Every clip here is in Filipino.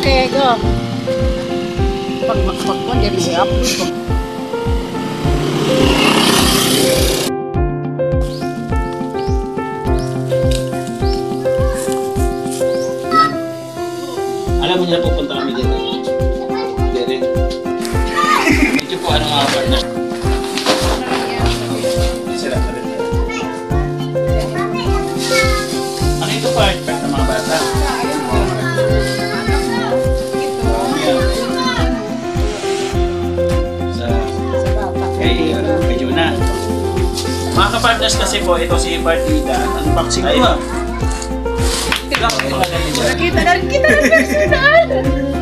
Okay, go. Pag yan, i-upload ko. Alam mo na pupunta kami dito. Dere. Medyo po ano mga partner. Sila pa rin. Ano ito part ng mga bata? Kay Juna. Mga kapartners kasi po, ito si Partida. Unboxing ko ha. Kita na rin personal.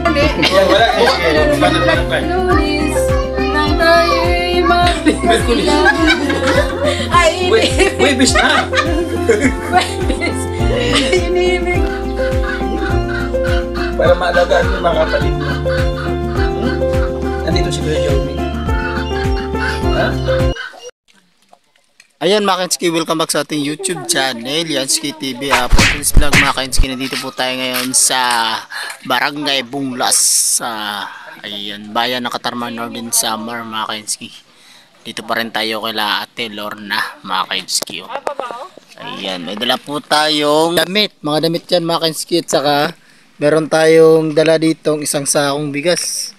Hindi. Wala. Lunis nang tayo'y magpipasilang. Ay, Webis na! Webis. Inibig. Para maalagaan yung mga kapatid mo. Nandito si Kuya Joey. Ha? Ayan mga Kainski, welcome back sa ating YouTube channel, Yansky TV. For this vlog mga Kainski, nandito po tayo ngayon sa Barangay Bunglas, ayan, bayan ng Katarman Northern Samar mga Kainski. Dito pa rin tayo kila Ate Lorna mga Kainski. Ayan, may dala po tayong damit, mga damit yan mga Kainski. At saka meron tayong dala ditong isang sakong bigas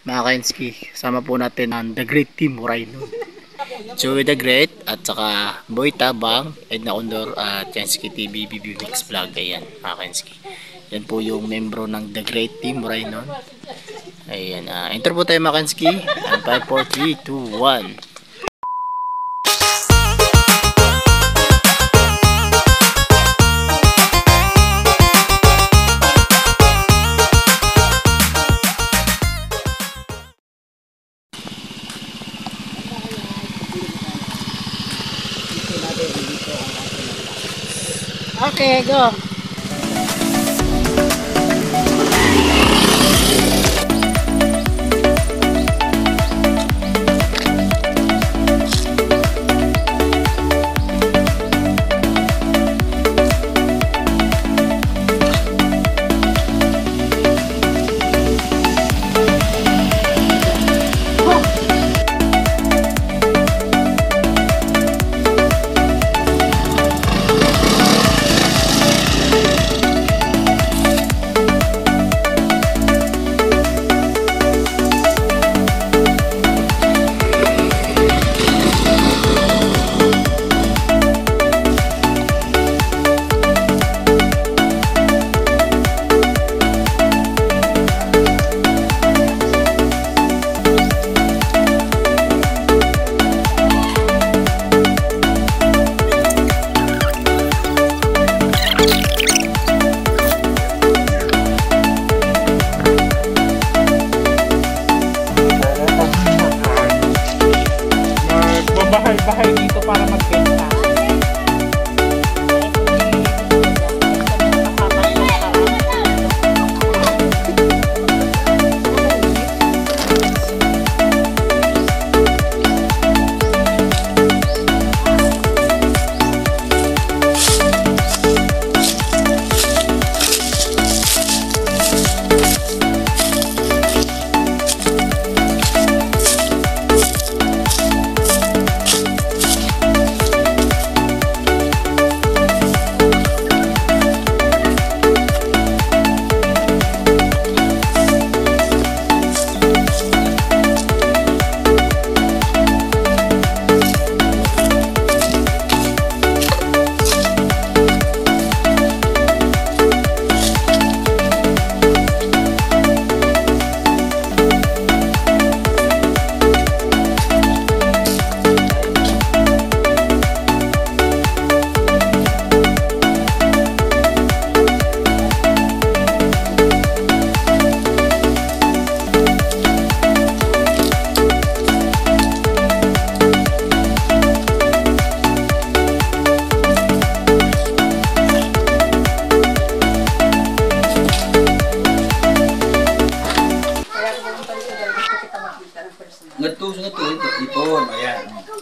mga Kainski. Sama po natin ang The Great Team Rhino, Joey the Great, at saka Boy Tabang, Edna Condor, at Yansky TV, BB Mix Vlog. Ayan mga Kainski, yan po yung membro ng The Great Team Rhino. Ayan, enter po tayo mga Kainski. 5, 4, 3, 2, 1. Okay, go. Bahay dito para magbenta.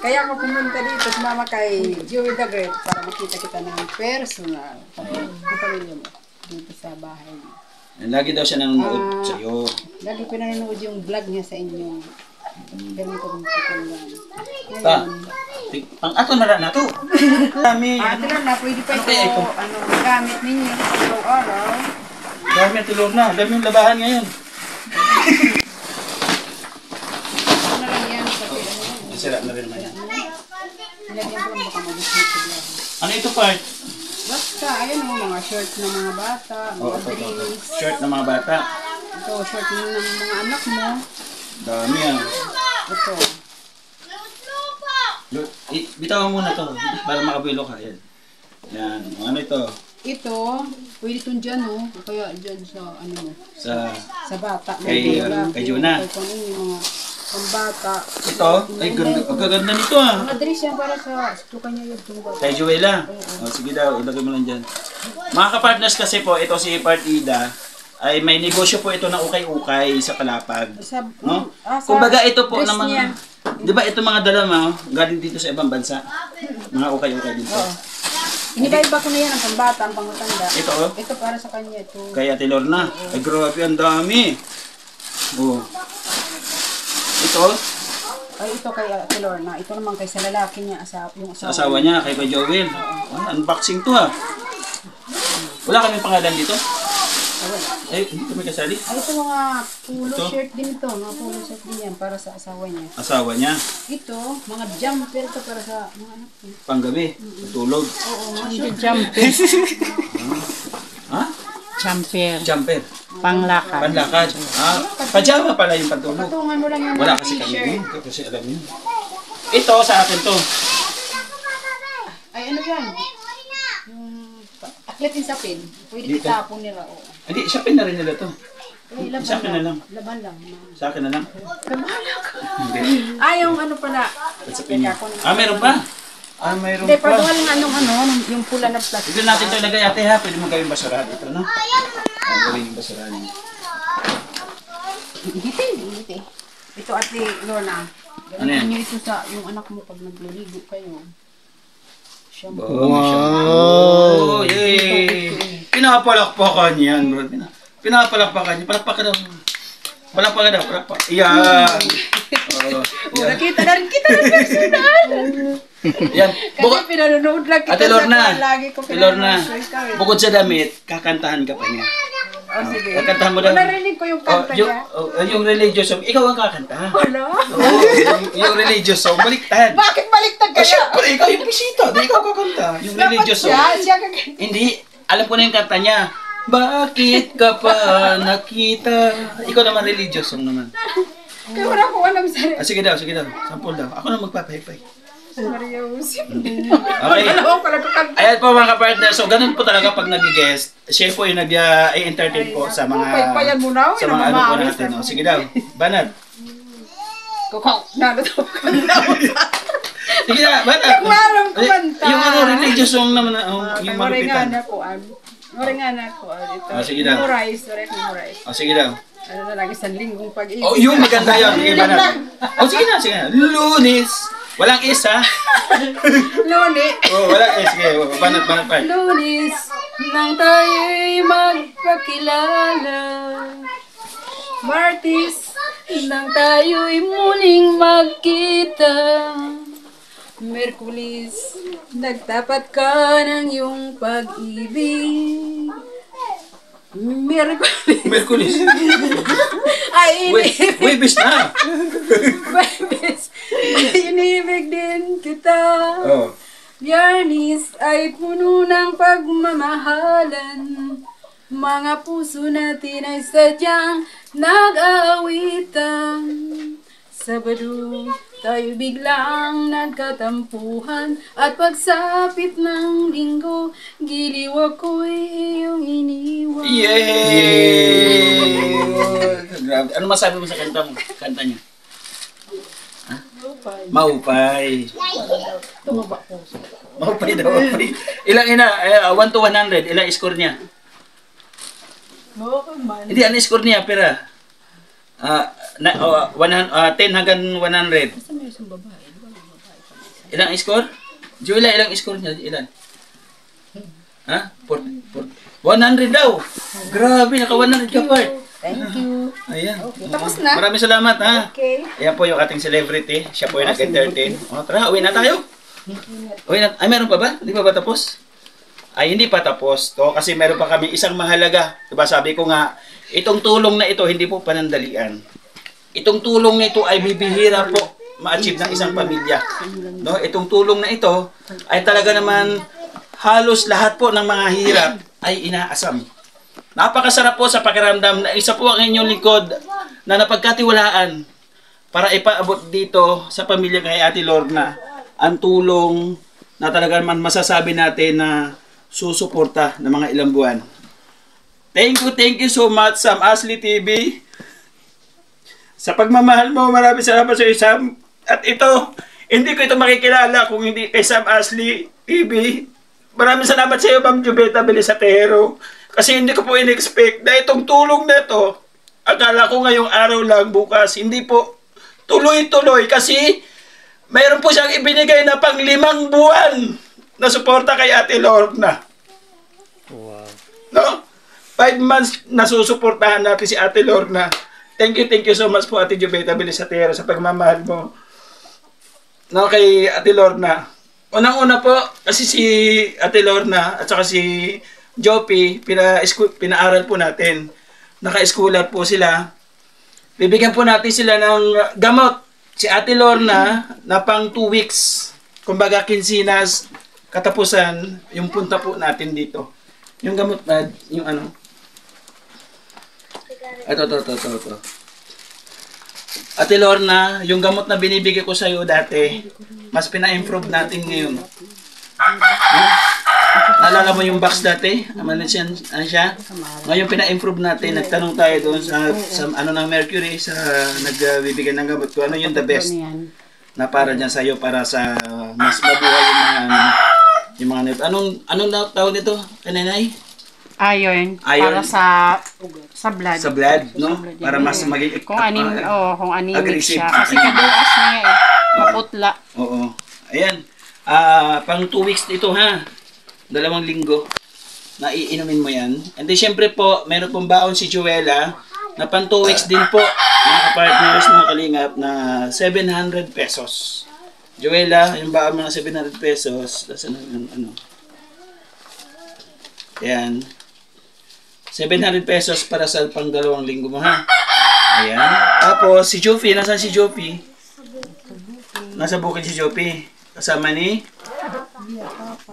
Kaya ako pumunta dito, sumama kay Joey the Great para makita kita ng personal. Pati ang pamilya mo dito sa bahay mo. Lagi daw siya nanonood sa iyo. Lagi ko nanonood yung vlog niya sa inyo. Ganito kong tutulungan. Ta. Ang ato na na to. Dami. Ate lang na, pwede pa Ano kaya ito? ito, gamit ninyo sa araw-araw. Dami ang tulog na. Dami yung labahan ngayon. Ano lang yan, pati Sira na rin naman yan. nilagyan ko lang baka mabuslit ko lang. Ano ito part? Basta, ayun mo, mga short ng mga bata, Oh, mga ito. drinks. Shirt ng mga bata. Ito, short ng mga anak mo. Dami yan. Ito. Bitawan mo muna to para makabuelo ka. Yan. Yan. Ano ito? Ito, pwede itong dyan, oh. O kaya dyan sa, ano mo, Sa sa bata. Kay, kay Jonah. Kay kung ano yung mga pambata. ito? Ay, ganda. Ang gaganda nito ah. Mga dress yan para sa kanya yung bata. Kay Joella. O, sige daw, ilagay mo lang dyan. Mga kapartners kasi po, ito si Partida, ay may negosyo po ito ng ukay-ukay sa Palapag. No? Sa Kumbaga ito po dress ng mga, niya. di ba ito mga dalama, galing dito sa ibang bansa. Mga ukay-ukay dito. Oo. Iniba-iba ko na yan ang pambata, ang pangutanda. Ito oh, Ito para sa kanya, ito. kay Ate Lorna. Ay grabe, ang dami. Oh. Ito, Ay, ito kay Ate Lorna. Ito naman kay sa lalaki niya, yung sa asawa niya, kay Joel. Oh, unboxing to ah. Wala kaming pangalan dito? Eh, hindi kami kasali. Ay, ito mga polo Ito? shirt din ito. Mga polo shirt din yan para sa asawa niya. Asawa niya, Ito, mga jumper ito para sa mga anak niya. panggabi, tulog. Oo, mga jumper. Ha? Jumper. Jumper. Panglakad. Panlakad. Ah, pajama pala yung pantulog. Patungan mo lang yung Wala mga kasi kami t-shirt. yun. Kasi alam niyo. Ito sa akin to. Ay, ano yan? Yung aklitin sa pin. Pwede Dito? itapon nila. Oo. Hindi, isapin na rin nila to. Ay, laban Sa akin na lang. Laban lang. Sa akin na lang. Kabahala ka. Hindi. Ay, yung ano pala. Isapin niya. Ah, meron pa? Ah, meron Hindi, pa. patuwal ng yung pula na plastic. Ito natin ito ilagay ate ha. Pwede mo gawing basurahan ito, no? Ah, gawin yung basurahan niya. Hindi. Ito ate Lorna. Ano yan? Gamitin niyo ito sa yung anak mo pag nagliligo kayo. Shampoo. Oh, yay! Pinapalakpakan yan, bro. Pinapalakpakan yan. Palakpakan daw. Palakpakan daw. Palakpakan. Yan. Oh, yan. Nakita na rin kita ng personal. Yan. Kasi pinanonood lang kita Ate Lorna. sa lagi ko Ate Lorna. pinanonood. Bukod sa damit, kakantahan ka pa niya. Oh, sige. Kakantahan mo daw. Narinig ko yung kanta niya. Yung religious song, ikaw ang kakanta. Wala. Oo, yung religious song, baliktad. Bakit baliktad Ah, kaya? syempre, ikaw yung bisita. Di ikaw kakanta. Yung religious song. Siya kaganda. Hindi, alam ko na yung kanta niya. Bakit ka pa nakita? Ikaw naman religious song naman. Kaya wala ko alam sa Ah, sige daw. Sample daw. Ako na magpapaypay. Maria Joseph. Okay. Wala ko pala kakanta. Ayan po mga kapartner. So, ganun po talaga pag nag-guest. Siya po yung nag-entertain po sa mga Paypayan mo na. sa mga ano po natin. No? Sige daw. Banat. Kukaw. Nalito ko. Sige na, banat. Walang kumanta. Yung ano, religious song naman. Yung malupitan. Maringan ako. Maringan ako. Ito. Ah, sige daw. Memorize. Sige daw. Ano na lang, isang linggong pag-ibig. Oh, yung maganda yun. Sige, banat. Oh, sige na. Lunes. Walang isa. Luni. Oh, walang is. Sige, banat pa. Lunes nang tayo'y magpakilala. Martis nang tayo'y muling magkita. Merkulis, nagtapat ka ng iyong pag-ibig. Merkulis. Ay, Webis na. Webis. Inibig din kita. Oh. Biyernes ay puno ng pagmamahalan. Mga puso natin ay sadyang nag-aawitan. Sabado, tayo biglang nagkatampuhan. At pagsapit ng linggo, giliw ako'y iyong iniwan. Yay! Grabe. Ano masabi mo sa kanta niya? Ha? Maupay. Tumaba ko. Maupay daw. Maupay. Ilang 1 to 100. Ilang score niya? Oo man. Hindi, ano score niya? Pera. 10 hanggang 100. Basta may isang babae. Ilang score? Julia, ilang score niya? Ilan? Ha? 100 daw. Grabe, naka 100 ka part. Thank you. Ayan. Okay, tapos na? Maraming salamat ha. Okay. Ayan po yung ating celebrity. Siya po yung nag-entertain. O tara, uwi na tayo. Uwi na. Ay, meron pa ba? Hindi pa ba tapos? Ay, hindi pa tapos. To, kasi meron pa kami isang mahalaga. Diba sabi ko nga, itong tulong na ito, hindi po panandalian. Itong tulong na ito ay bibihira po ma-achieve ng isang pamilya. No? Itong tulong na ito ay talaga naman halos lahat po ng mga hirap ay inaasam. Napakasarap po sa pakiramdam na isa po ang inyong likod na napagkatiwalaan para ipaabot dito sa pamilya kay Ate Lorna ang tulong na talaga naman masasabi natin na susuporta ng mga ilang buwan. Thank you so much, Sam Ashley TV. Sa pagmamahal mo, maraming salamat sa Sam. At ito, hindi ko ito makikilala kung hindi kay Sam Ashley TV. Maraming salamat sa iyo, Ma'am Jubeta Belisatero. Kasi hindi ko po in-expect na itong tulong na ito, akala ko ngayong araw lang, bukas, hindi po tuloy-tuloy. Kasi mayroon po siyang ibinigay na pang 5 buwan na suporta kay Ate Lorna. Wow. No? 5 months na susuportahan natin si Ate Lorna. Thank you so much po, Ate Jubeta Belisatero, sa pagmamahal mo. No, kay Ate Lorna. Unang-una po, kasi si Ate Lorna at saka si Jopi, pinaaral po natin. Naka-eskulat po sila. Bibigyan po natin sila ng gamot. Si Ate Lorna na pang 2 weeks. Kumbaga, kinsinas, katapusan, yung punta po natin dito. Yung gamot na, yung ano. Ito. Ate Lorna, yung gamot na binibigay ko sa iyo dati, mas pina-improve natin ngayon. Naalala mo yung box dati? Ano siya? Ngayon pina-improve natin. Nagtanong tayo doon sa ano ng Mercury, sa nagbibigay ng gamot ko. Ano yung the best na para dyan sa iyo, para sa mas mabuhay yung mga nerve. Anong tawag nito, kananay? Iron. Iron. Para sa blood. Sa blood, no? Sa blood, Para mas maging kung anemic aggressive. siya. Kasi kaduas niya maputla. Oo. Ayan. Pang 2 weeks ito ha. 2 linggo. Na iinumin mo yan. And then syempre po, meron pong baon si Joella na pang 2 weeks din po, mga partners, mga kalingap, na 700 pesos. Joella, yung baon mo na 700 pesos. Tapos ano? Ayan. 700 pesos para sa pang 2 linggo mo ha. Ayan. Tapos si Jopi, nasaan si Jopi? Nasa bukid si Jopi. Kasama ni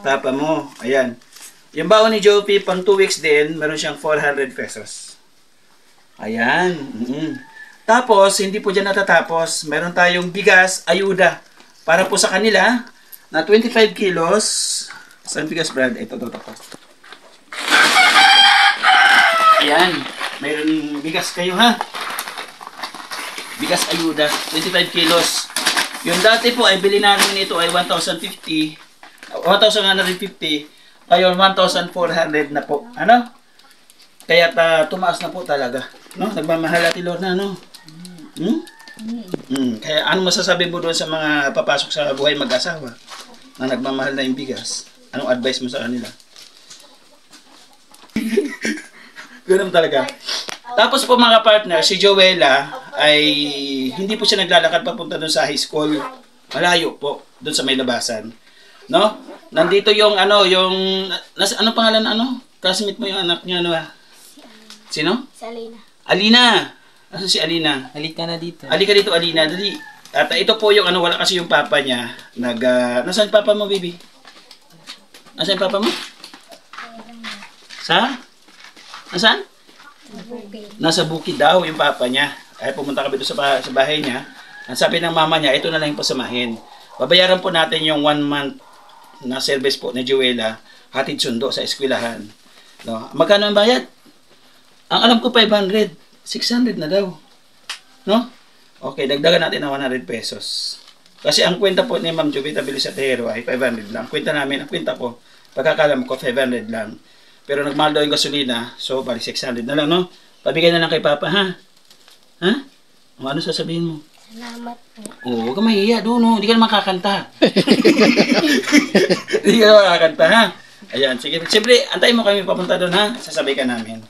Papa mo. Ayan. Yung baon ni Jopi, pang 2 weeks din, meron siyang 400 pesos. Ayan. Tapos, hindi po dyan natatapos. Meron tayong bigas, ayuda. Para po sa kanila, na 25 kilos. Saan bigas, Brad? Ito. Ayan. Mayroon bigas kayo, ha? Bigas ayuda. 25 kilos. Yung dati po ay bili namin ito ay 1,150. Ngayon 1,400 na po. Ano? Kaya tumaas na po talaga. No? Nagmamahal Ate Lorna, no? Kaya ano masasabi mo doon sa mga papasok sa buhay mag-asawa na nagmamahal na yung bigas? Anong advice mo sa kanila? Ganun talaga. Tapos po mga partner, si Joella ay hindi po siya naglalakad papunta doon sa high school. Malayo po, doon sa may labasan. No? Nandito yung ano pangalan Classmate mo yung anak niya, ano ba? Sino? Si Alina. Alina. Asan si Alina? Halika na dito. Halika dito, Alina. Dali. At ito po yung wala kasi yung papa niya. Nasaan papa mo, baby? Nasaan papa mo? Nasaan? Nasa bukid daw yung papa niya. Ay pumunta kami doon sa bahay niya. Ang sabi ng mama niya, ito na lang yung pasamahin. Babayaran po natin yung 1 month na service po ni Joella, hatid sundo sa eskwelahan. No? Magkano ang bayad? Ang alam ko 500. 600 na daw. No? Okay, dagdagan natin ng 100 pesos. Kasi ang kwenta po ni Ma'am Jubeta Belisatero ay 500 lang. Kwenta namin, ang kwenta ko, pagkakalam ko 500 lang. Pero nagmahal daw yung gasolina, so bali 600 na lang, no? Pabigay na lang kay Papa, ha? Ha? Ano sasabihin mo? Salamat po. Oo, huwag ka mahihiya doon, no? Hindi ka na makakanta. Hindi ka na makakanta, ha? Ayan, sige. Siyempre, antayin mo kami papunta doon ha. Sasabay ka namin.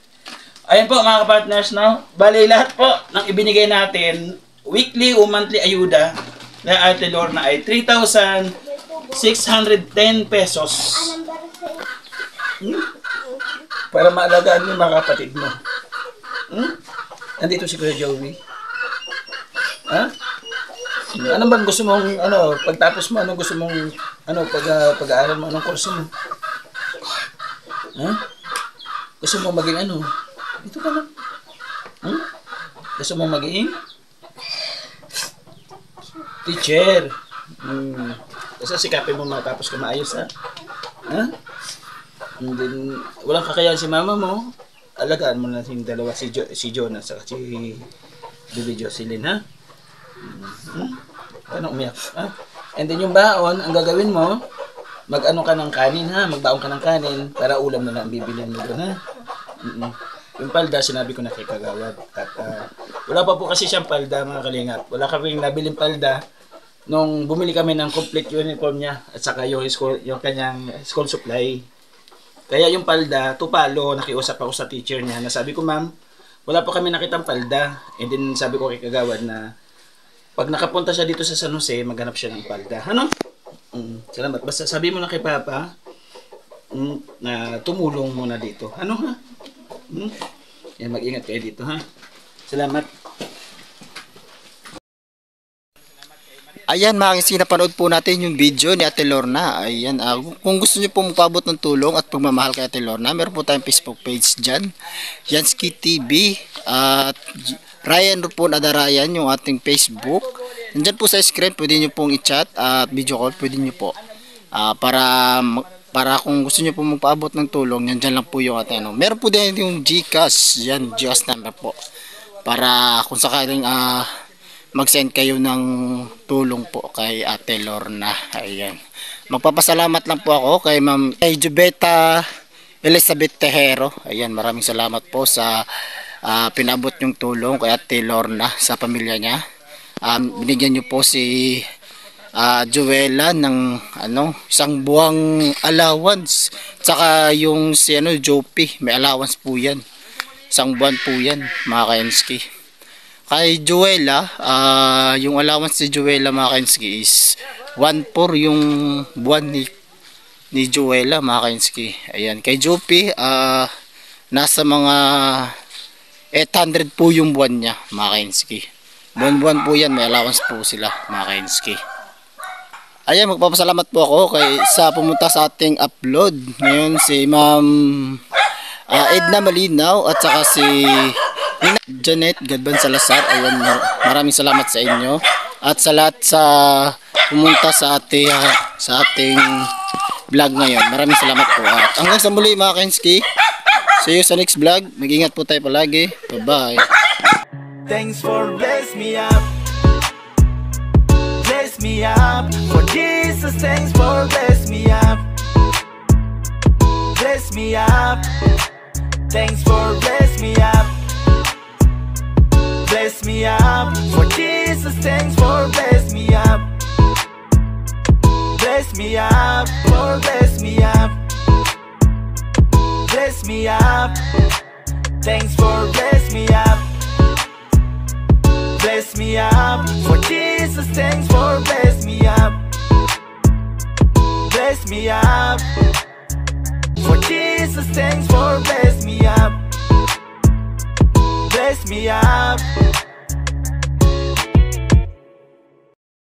Ayan po mga partners, no? Bali, lahat po ng ibinigay natin, weekly o monthly ayuda na Ate Lorna ay 3,610 pesos. Para maalagaan mo yung mga kapatid mo. Nandito si Kuya Joey. Ha? Ano bang gusto mong, pagtapos mo, anong gusto mong, pag-aaral mo, anong kurso mo? Ha? Gusto mong maging ano? Ito ka lang. Gusto mong maging? Teacher. Kasi sikapin mo matapos ka maayos, ha? Ha? And then, walang kakayahan si mama mo. Alagaan mo na yung dalawa, si Jonas at si Bibi Jocelyn, ha? Paano umiyak? Ha? And then yung baon, ang gagawin mo, mag-ano ka ng kanin, ha? Magbaon ka ng kanin para ulam na lang bibilin mo doon, ha? Yung palda, sinabi ko na kay Kagawad. At wala pa po kasi siyang palda, mga kalingap. Wala kaming nabiling palda nung bumili kami ng complete uniform niya at saka yung kanyang school supply. Kaya yung palda, tupalo, nakiusap ako sa teacher niya na sabi ko, ma'am, wala pa kami nakitang palda. And then sabi ko kay Kagawad na pag nakapunta siya dito sa San Jose, maghanap siya ng palda. Ano? Salamat. Basta sabi mo na kay Papa na tumulong muna dito. Ano ha? Yan, mag-ingat kayo dito ha. Salamat. Ayan mga kainsky, napanood po natin yung video ni Ate Lorna. Ayan, kung gusto niyo po magpaabot ng tulong at pagmamahal kay Ate Lorna, meron po tayong Facebook page dyan. Liansky TV at Ryan Rupon Adarayan yung ating Facebook. Nandyan po sa screen, pwede nyo pong i-chat at video call, pwede nyo po. Para kung gusto nyo po magpaabot ng tulong, nandyan lang po yung ating ano. Meron po din yung GCash, yan, GCash number po. Para kung sakaling mag-send kayo ng tulong po kay Ate Lorna. Ayan. Magpapasalamat lang po ako kay Ma'am Jubeta Elizabeth Tejero. Ayan, maraming salamat po sa pinabot yung tulong kay Ate Lorna sa pamilya niya. Binigyan niyo po si Joella ng isang buwang allowance. Tsaka yung si Jopi, may allowance po yan. Isang buwan po yan, mga kainsky. Kay Joella, yung allowance si Joella, mga kainsky, is 1/4 yung buwan ni Joella, mga kainsky. Ayan, kay Jopi, nasa mga 800 po yung buwan niya, mga kainsky. Buwan-buwan po yan, may allowance po sila, mga kainsky. Ayan, magpapasalamat po ako sa pumunta sa ating upload. Ngayon si Ma'am Edna Malinaw at saka si Janet Gadban Salazar. Ayan, maraming salamat sa inyo. At sa lahat sa pumunta sa ating vlog ngayon. Maraming salamat po. At hanggang sa muli mga kainsky. See you sa next vlog. Mag-ingat po tayo palagi. Bye-bye. Thanks for bless me up. Bless me up. For Jesus, thanks for bless me up. Bless me up. Thanks for bless me up. Bless me up. For Jesus, thanks for bless me up. Bless me up. For bless me up. Bless me up. Thanks for bless me up. Bless me up. For Jesus, thanks for bless me up. Bless me up. For Jesus, thanks for bless me up. Bless me up.